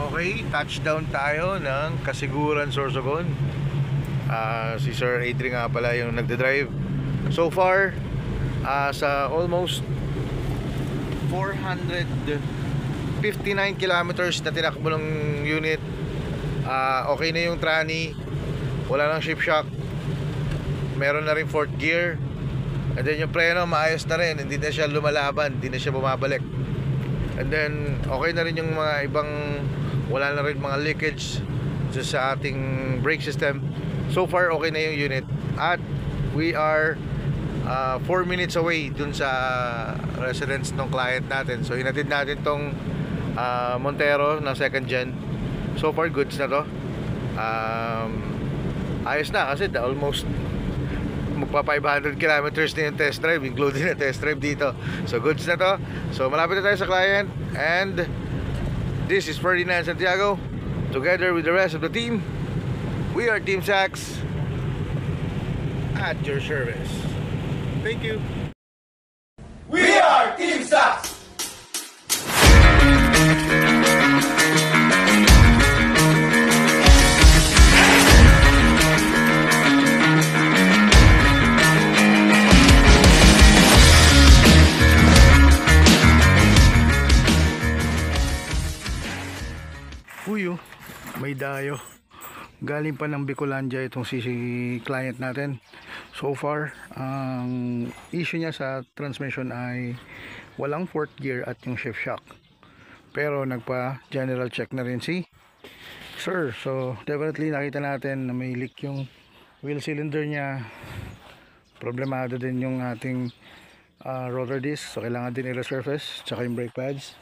Okay, touchdown tayo ng Kasiguran, Sorsogon. Si Sir Adrian nga pala yung nagde-drive. So far, sa almost 459 kilometers na tinakbo ng unit, okay na yung tranny, wala nang shift shock, meron na rin fourth gear, and then yung preno maayos na rin, hindi na siya lumalaban, hindi na siya bumabalik, and then okay na rin yung mga ibang, wala na rin mga leakage sa ating brake system. So far okay na yung unit, at we are 4 minutes away dun sa residence ng client natin. So hinatid natin tong Montero ng second gen. So far goods na to. Ayos na kasi almost magpa 500 kilometers na yung test drive, including na test drive dito. So goods na to. So malapit na tayo sa client, and this is Ferdinand Santiago together with the rest of the team. We are Team Sax at your service. Thank you. We are Team Sax! Uyo, may dayo. Galing pa ng Bicolandia itong si client natin. So far, ang issue niya sa transmission ay walang fourth gear at yung shift shock. Pero nagpa general check na rin si Sir. So definitely nakita natin na may leak yung wheel cylinder niya. Problemado din yung ating rotor disc. So kailangan din i-resurface, tsaka yung brake pads.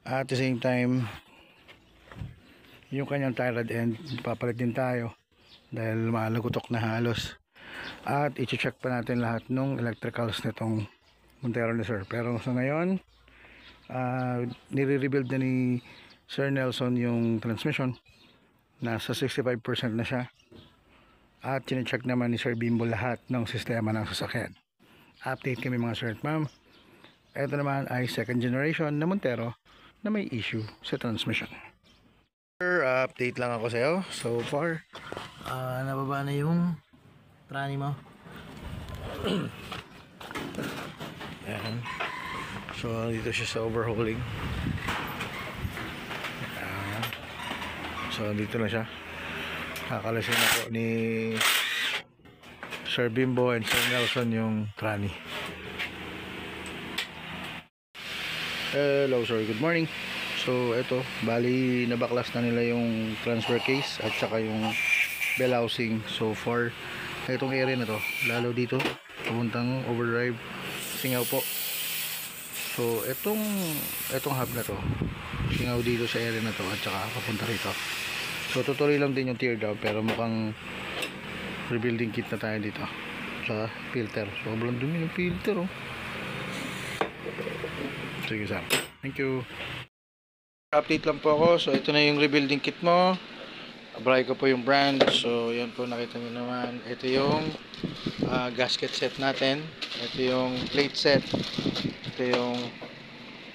At the same time, yung kanyang tie rod end papalit din tayo dahil malagutok na halos, at i-check pa natin lahat ng electricals nitong Montero ni Sir. Pero sa ngayon, nire-rebuild na ni Sir Nelson yung transmission, nasa 65% na siya, at chine-check naman ni Sir Bimbo lahat ng sistema ng sasakyan. Update kami mga sir at ma'am. Ito naman ay second generation na Montero na may issue sa transmission. Update lang ako sa'yo. So far, nababa na yung tranny mo. Ayan. So dito siya sa overhauling. Ayan. So dito na siya. Kakalasin ako ni Sir Bimbo and Sir Nelson yung tranny. Hello sir, good morning. So ito, bali nabaklas na nila yung transfer case at saka yung bell housing. So far, itong area na to, lalo dito papuntang overdrive, singaw po. So itong hub na to, singaw dito sa area na to at saka papunta rito. So tutuloy lang din yung tear down, pero mukhang rebuilding kit na tayo dito sa filter. Sobrang dumi ng filter, oh. Sige sir, thank you. Update lang po ako. So ito na yung rebuilding kit mo. Abray ko po yung brand. So yan po, nakita nyo naman. Ito yung gasket set natin. Ito yung plate set. Ito yung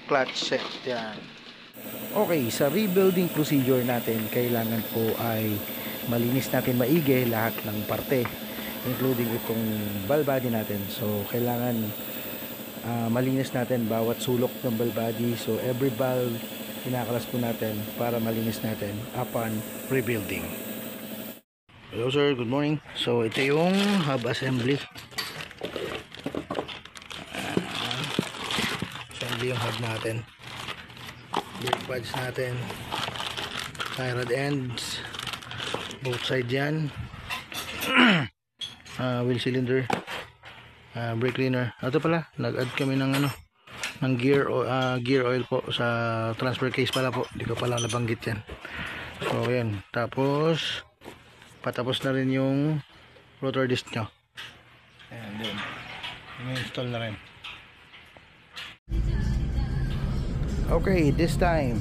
clutch set. Yan. Okay, sa rebuilding procedure natin, kailangan po ay malinis natin maigi lahat ng parte, including itong valve body natin. So kailangan malinis natin bawat sulok ng valve body. So every valve kinakalas po natin para malinis natin upon rebuilding. Hello sir, good morning. So ito yung hub assembly. Assembly yung hub natin. Brake pads natin, tie rod ends, both side yan. Wheel cylinder, brake cleaner. Ito pala, nag-add kami ng ng gear oil po sa transfer case pala po, hindi ko pala nabanggit yan. So yan, tapos patapos na rin yung rotor disc nyo. Ayan din, i-install na rin. Okay, this time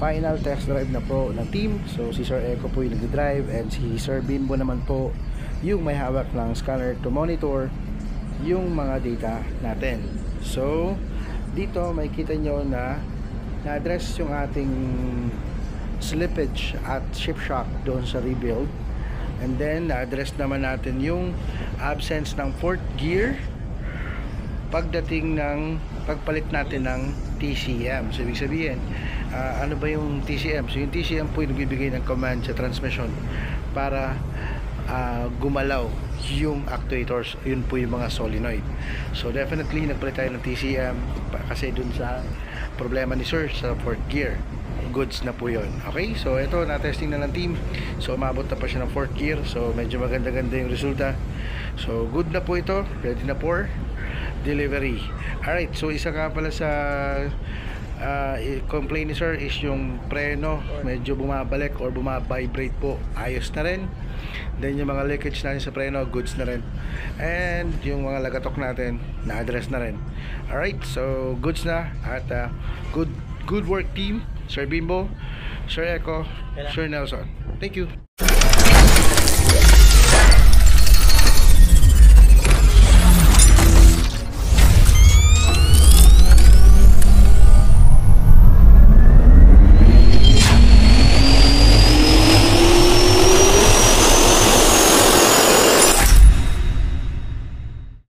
final test drive na po ng team. So si Sir Eco po yung nag-drive, and si Sir Bimbo naman po yung may hawak ng scanner to monitor yung mga data natin. So dito makikita nyo na na-address yung ating slippage at ship shock doon sa rebuild. And then na-address naman natin yung absence ng fourth gear pagdating ng pagpalit natin ng TCM. So ibig sabihin, ano ba yung TCM? So yung TCM po yung nagbibigay ng command sa transmission para gumalaw yung actuators. Yun po yung mga solenoid. So definitely nagpalit tayo ng TCM kasi dun sa problema ni Sir sa fourth gear, goods na po yun. Okay, so ito na-testing na ng team. So umabot na pa siya ng fourth gear. So medyo maganda-ganda yung resulta. So good na po ito, ready na for delivery. Alright, so isa nga pala sa complaint ni Sir is yung preno medyo bumabalik or bumabibrate po. Ayos na rin. Then yung mga leakage natin sa preno, goods na rin. And yung mga lagatok natin, na-address na rin. Alright, so goods na. At good work team, Sir Bimbo, Sir Echo, Sir Nelson. Thank you.